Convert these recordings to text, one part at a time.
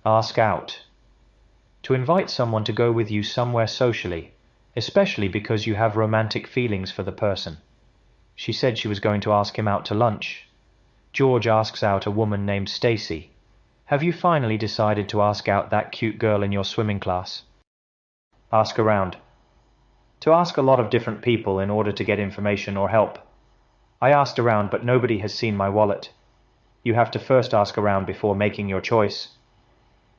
Ask out. To invite someone to go with you somewhere socially, especially because you have romantic feelings for the person. She said she was going to ask him out to lunch. George asks out a woman named Stacy. Have you finally decided to ask out that cute girl in your swimming class? Ask around. To ask a lot of different people in order to get information or help. I asked around, but nobody has seen my wallet. You have to first ask around before making your choice.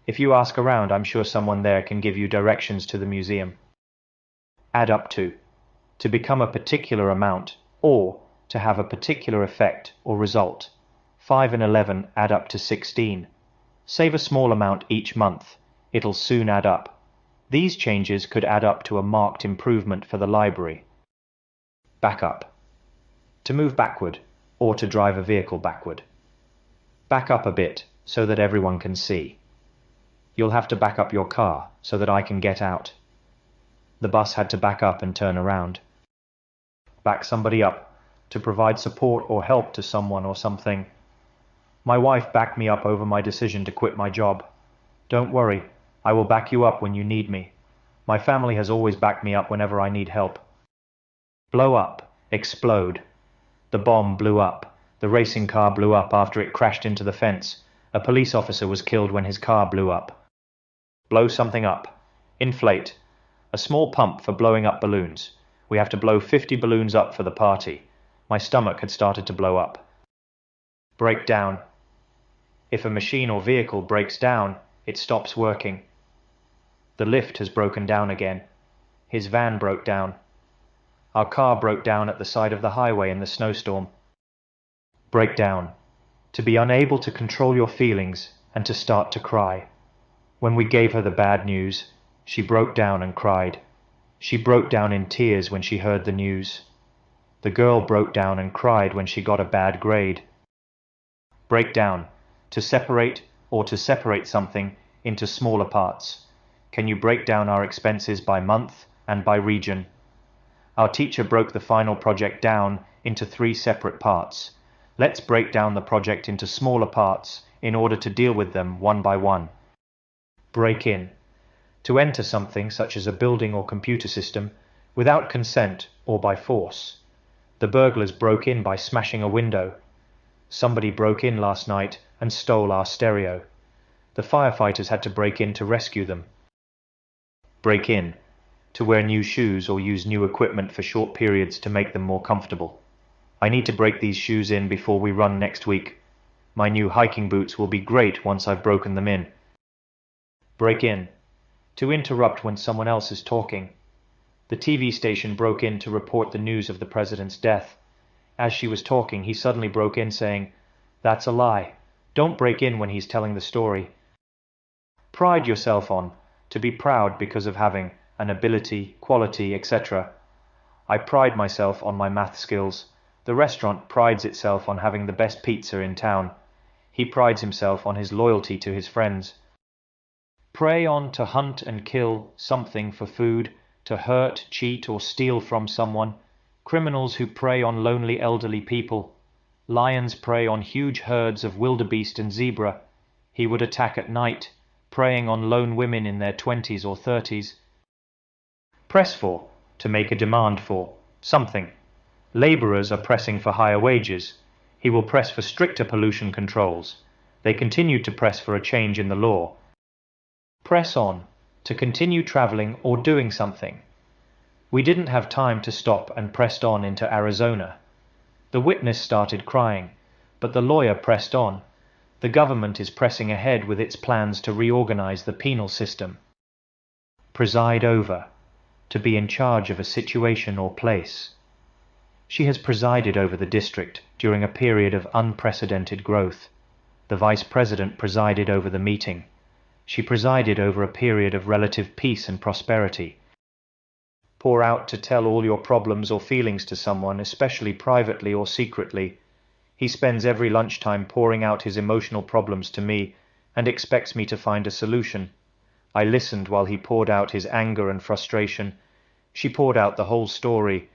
If you ask around, I'm sure someone there can give you directions to the museum. Add up to. To become a particular amount, or to have a particular effect or result. 5 and 11 add up to 16. Save a small amount each month. It'll soon add up. These changes could add up to a marked improvement for the library. Back up. To move backward, or to drive a vehicle backward. Back up a bit so that everyone can see. You'll have to back up your car so that I can get out. The bus had to back up and turn around. Back somebody up, to provide support or help to someone or something. My wife backed me up over my decision to quit my job. Don't worry, I will back you up when you need me. My family has always backed me up whenever I need help. Blow up, explode. The bomb blew up. The racing car blew up after it crashed into the fence. A police officer was killed when his car blew up. Blow something up. Inflate. A small pump for blowing up balloons. We have to blow 50 balloons up for the party. My stomach had started to blow up. Break down. If a machine or vehicle breaks down, it stops working. The lift has broken down again. His van broke down. Our car broke down at the side of the highway in the snowstorm. Break down. To be unable to control your feelings and to start to cry. When we gave her the bad news, she broke down and cried. She broke down in tears when she heard the news. The girl broke down and cried when she got a bad grade. Break down. To separate or to separate something into smaller parts. Can you break down our expenses by month and by region? Our teacher broke the final project down into 3 separate parts. Let's break down the project into smaller parts in order to deal with them one by one. Break in. To enter something such as a building or computer system without consent or by force. The burglars broke in by smashing a window. Somebody broke in last night and stole our stereo. The firefighters had to break in to rescue them. Break in. To wear new shoes or use new equipment for short periods to make them more comfortable. I need to break these shoes in before we run next week. My new hiking boots will be great once I've broken them in. Break in. To interrupt when someone else is talking. The TV station broke in to report the news of the president's death. As she was talking, he suddenly broke in saying, "That's a lie. Don't break in when he's telling the story." Pride yourself on. To be proud because of having an ability, quality, etc. I pride myself on my math skills. The restaurant prides itself on having the best pizza in town. He prides himself on his loyalty to his friends. Prey on. To hunt and kill something for food, to hurt, cheat, or steal from someone. Criminals who prey on lonely elderly people. Lions prey on huge herds of wildebeest and zebra. He would attack at night, preying on lone women in their 20s or 30s. Press for. To make a demand for something. Labourers are pressing for higher wages. He will press for stricter pollution controls. They continued to press for a change in the law. Press on. To continue travelling or doing something. We didn't have time to stop and pressed on into Arizona. The witness started crying, but the lawyer pressed on. The government is pressing ahead with its plans to reorganize the penal system. Preside over. To be in charge of a situation or place. She has presided over the district during a period of unprecedented growth. The vice president presided over the meeting. She presided over a period of relative peace and prosperity. Pour out. To tell all your problems or feelings to someone, especially privately or secretly. He spends every lunchtime pouring out his emotional problems to me and expects me to find a solution. I listened while he poured out his anger and frustration. She poured out the whole story.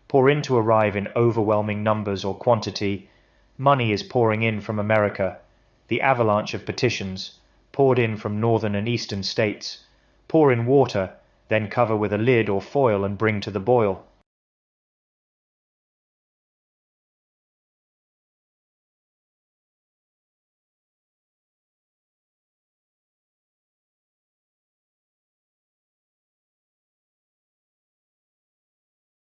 Pour in. To arrive in overwhelming numbers or quantity. Money is pouring in from America. The avalanche of petitions. poured in from northern and eastern states. Pour in water, then cover with a lid or foil and bring to the boil.